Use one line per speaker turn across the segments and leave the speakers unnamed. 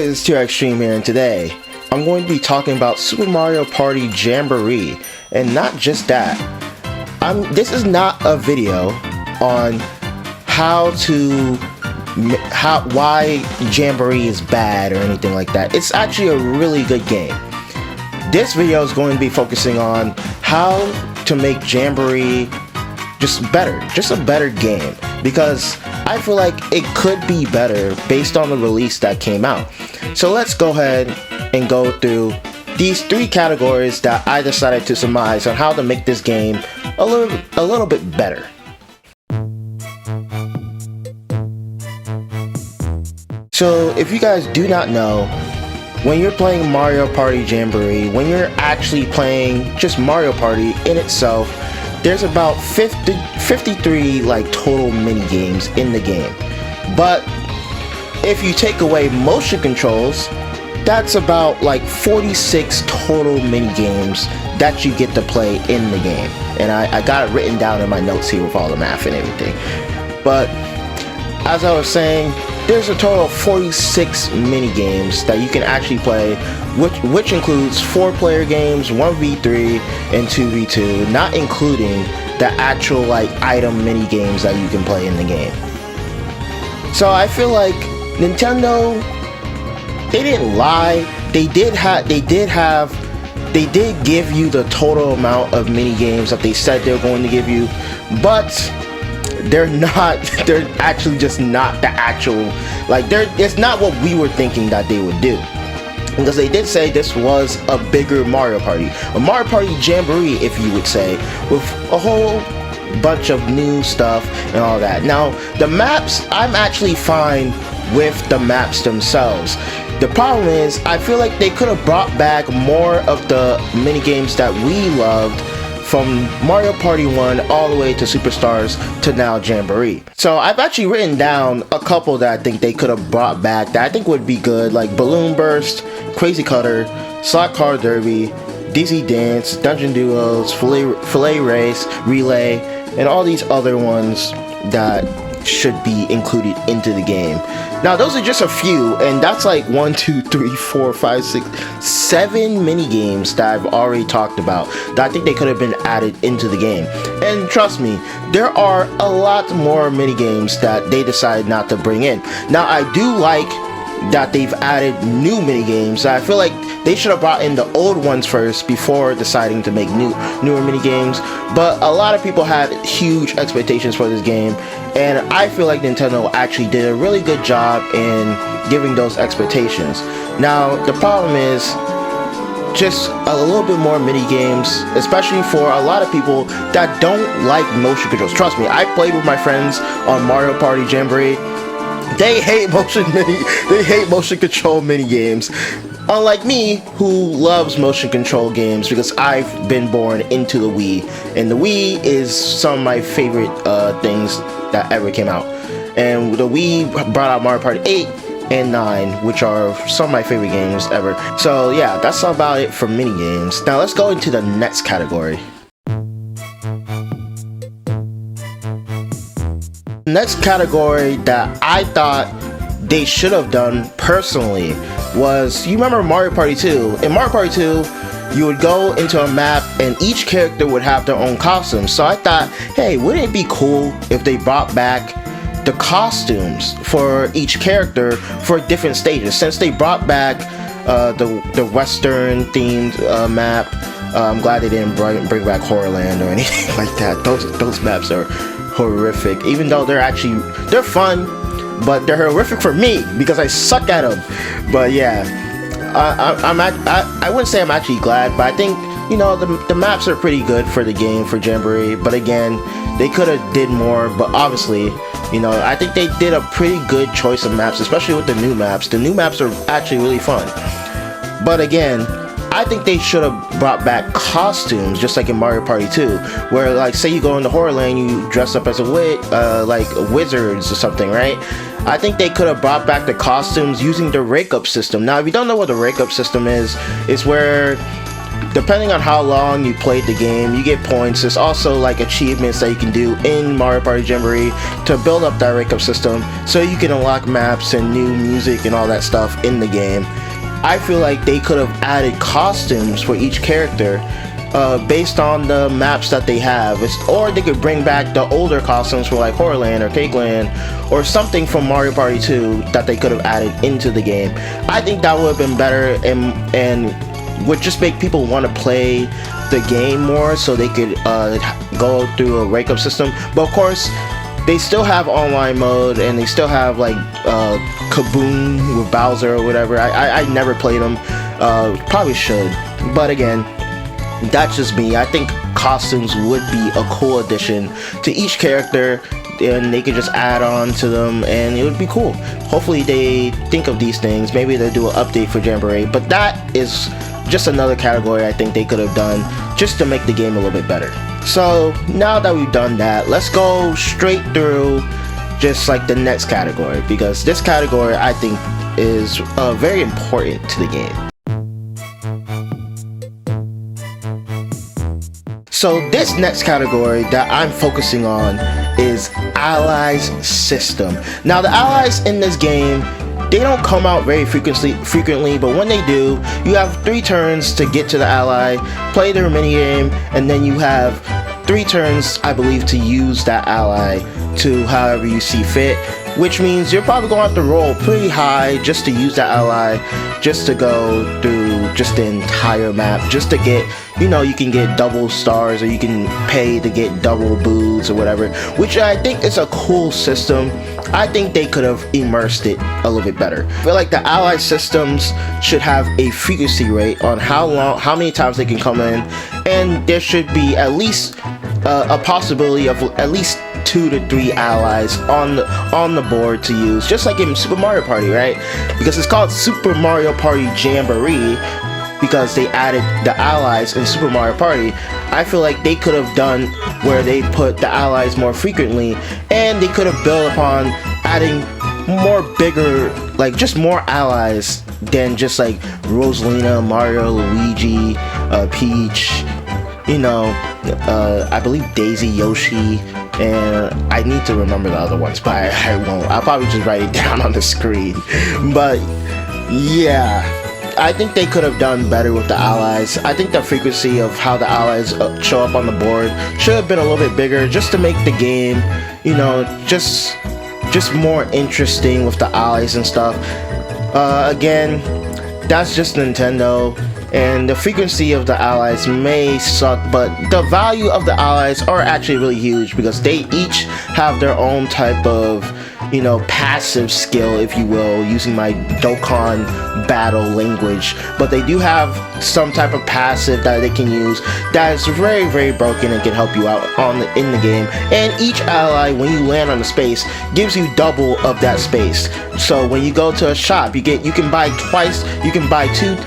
guys, it's TyXstream here, and today I'm going to be talking about Super Mario Party Jamboree, and not just that. This is not a video on why Jamboree is bad or anything like that. It's actually a really good game. This video is going to be focusing on how to make Jamboree just a better game, because I feel like it could be better based on the release that came out. So let's go ahead and go through these 3 categories that I decided to surmise on how to make this game a little bit better. So if you guys do not know, when you're playing Mario Party Jamboree, when you're actually playing just Mario Party in itself, there's about 53 like total mini games in the game. But if you take away motion controls, that's about like 46 total mini games that you get to play in the game. And I got it written down in my notes here with all the math and everything. But as I was saying, there's a total of 46 mini games that you can actually play, which includes 4-player games, 1v3 and 2v2, not including the actual like item mini games that you can play in the game. So I feel like Nintendo, they didn't lie. They did give you the total amount of mini games that they said they were going to give you, but they're actually just not the actual, like, it's not what we were thinking that they would do. Because they did say this was a bigger Mario Party. A Mario Party Jamboree, if you would say, with a whole bunch of new stuff and all that. Now, the maps, I'm actually fine with the maps themselves. The problem is, I feel like they could have brought back more of the mini games that we loved from Mario Party 1 all the way to Superstars to now Jamboree. So I've actually written down a couple that I think they could have brought back that I think would be good, like Balloon Burst, Crazy Cutter, Slot Car Derby, Dizzy Dance, Dungeon Duos, Fillet Race, Relay, and all these other ones that should be included into the game. Now those are just a few, and that's like 1, 2, 3, 4, 5, 6, 7 mini games that I've already talked about that I think they could have been added into the game. And trust me, there are a lot more mini games that they decided not to bring in. Now I do like that they've added new mini games. I feel like they should have brought in the old ones first before deciding to make newer mini games. But a lot of people had huge expectations for this game, and I feel like Nintendo actually did a really good job in giving those expectations. Now the problem is just a little bit more mini games, especially for a lot of people that don't like motion controls. Trust me, I played with my friends on Mario Party Jamboree. They hate motion control mini games. Unlike me, who loves motion control games, because I've been born into the Wii, and the Wii is some of my favorite things that ever came out. And the Wii brought out Mario Party 8 and 9, which are some of my favorite games ever. So yeah, that's about it for mini games. Now let's go into the next category. Next category that I thought they should have done personally was, you remember Mario Party 2? In Mario Party 2, you would go into a map and each character would have their own costume. So I thought, hey, wouldn't it be cool if they brought back the costumes for each character for different stages? Since they brought back the Western themed map, I'm glad they didn't bring back Horrorland or anything like that. Those maps are horrific, even though they're fun, but they're horrific for me because I suck at them. But yeah, I wouldn't say I'm actually glad, but I think, you know, the maps are pretty good for the game, for Jamboree. But again, they could have did more. But obviously, you know, I think they did a pretty good choice of maps, especially with the new maps. The new maps are actually really fun. But again, I think they should have brought back costumes, just like in Mario Party 2, where, like, say you go into Horrorland, you dress up as like wizards or something, right? I think they could have brought back the costumes using the rake-up system. Now, if you don't know what the rake-up system is, it's where depending on how long you played the game, you get points. There's also like achievements that you can do in Mario Party Jamboree to build up that rank up system, so you can unlock maps and new music and all that stuff in the game. I feel like they could have added costumes for each character based on the maps that they have, or they could bring back the older costumes for like Horrorland or Cakeland or something from Mario Party 2 that they could have added into the game. I think that would have been better and would just make people want to play the game more, so they could go through a rank up system. But of course, they still have online mode, and they still have like Kaboom with Bowser or whatever. I never played them. Probably should, but again, that's just me. I think costumes would be a cool addition to each character, and they could just add on to them, and it would be cool. Hopefully they think of these things. Maybe they'll do an update for Jamboree, but that is just another category I think they could have done just to make the game a little bit better. So now that we've done that, let's go straight through just like the next category, because this category I think is very important to the game. So this next category that I'm focusing on is Allies System. Now the allies in this game, they don't come out very frequently, but when they do, you have 3 turns to get to the ally, play their minigame, and then you have 3 turns, I believe, to use that ally to however you see fit, which means you're probably going to have to roll pretty high just to use that ally, just to go through just the entire map, just to get, you know, you can get double stars, or you can pay to get double boots or whatever, which I think is a cool system. I think they could have immersed it a little bit better. I feel like the ally systems should have a frequency rate on how many times they can come in, and there should be at least a possibility of at least 2 to 3 allies on the board to use, just like in Super Mario Party, right? Because it's called Super Mario Party Jamboree because they added the allies in Super Mario Party. I feel like they could have done where they put the allies more frequently, and they could have built upon adding more bigger, like just more allies than just like Rosalina, Mario, Luigi, Peach, you know, I believe Daisy, Yoshi, and I need to remember the other ones, but I won't. I'll probably just write it down on the screen. But yeah, I think they could have done better with the allies. I think the frequency of how the allies show up on the board should have been a little bit bigger, just to make the game, you know, just more interesting with the allies and stuff. Again, that's just Nintendo, and the frequency of the allies may suck, but the value of the allies are actually really huge, because they each have their own type of, you know, passive skill, if you will, using my Dokkan battle language. But they do have some type of passive that they can use that is very, very broken and can help you out in the game. And each ally, when you land on the space, gives you double of that space. So when you go to a shop, you can buy twice. You can buy two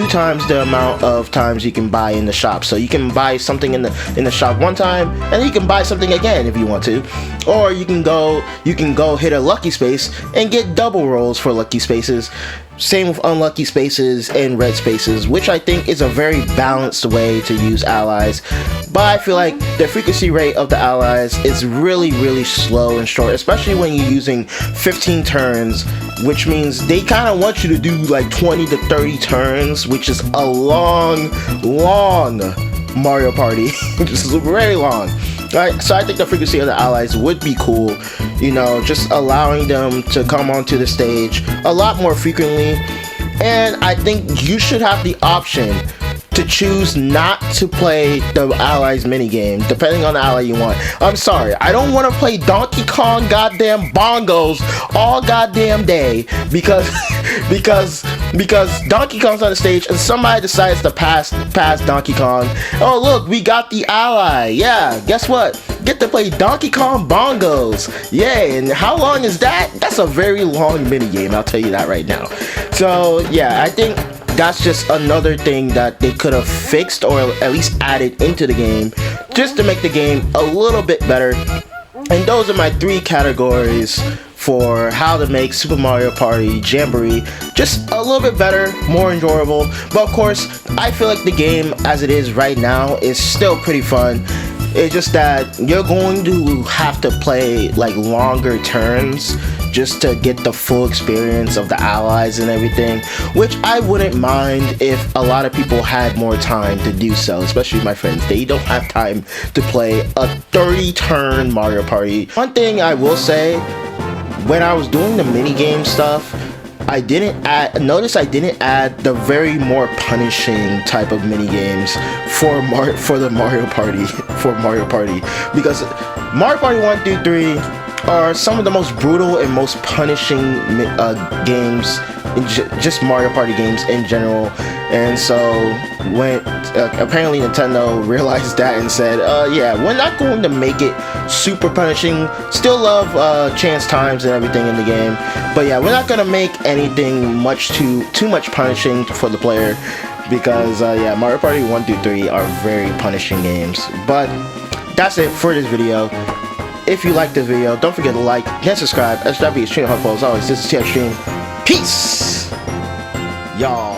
times the amount of times you can buy in the shop. So you can buy something in the shop one time, and then you can buy something again if you want to, or you can go hit a lucky space and get double rolls for lucky spaces. Same with unlucky spaces and red spaces, which I think is a very balanced way to use allies. But I feel like the frequency rate of the allies is really, really slow and short, especially when you're using 15 turns, which means they kind of want you to do like 20 to 30 turns, which is a long Mario Party, which is very long. Right, so I think the frequency of the allies would be cool, you know, just allowing them to come onto the stage a lot more frequently. And I think you should have the option to choose not to play the allies minigame, depending on the ally you want. I'm sorry, I don't want to play Donkey Kong goddamn bongos all goddamn day because Donkey Kong's on the stage and somebody decides to pass Donkey Kong. Oh look, we got the ally. Yeah, guess what? Get to play Donkey Kong bongos. Yay, and how long is that? That's a very long minigame, I'll tell you that right now. So yeah, I think that's just another thing that they could have fixed, or at least added into the game, just to make the game a little bit better. And those are my 3 categories for how to make Super Mario Party Jamboree just a little bit better, more enjoyable. But of course, I feel like the game as it is right now is still pretty fun. It's just that you're going to have to play like longer turns just to get the full experience of the allies and everything, which I wouldn't mind if a lot of people had more time to do so, especially my friends. They don't have time to play a 30-turn Mario Party. One thing I will say, when I was doing the minigame stuff, I didn't add the very more punishing type of mini games for the Mario Party because Mario Party 1 through 3 are some of the most brutal and most punishing games, just Mario Party games in general. And so when apparently Nintendo realized that and said, yeah, we're not going to make it super punishing. Still love chance times and everything in the game, but yeah, we're not gonna make anything too much punishing for the player, because yeah, Mario Party 1 through 3 are very punishing games. But that's it for this video. If you like this video, don't forget to like and subscribe. As Dectstream, as always, this is TyXstream. Peace, y'all.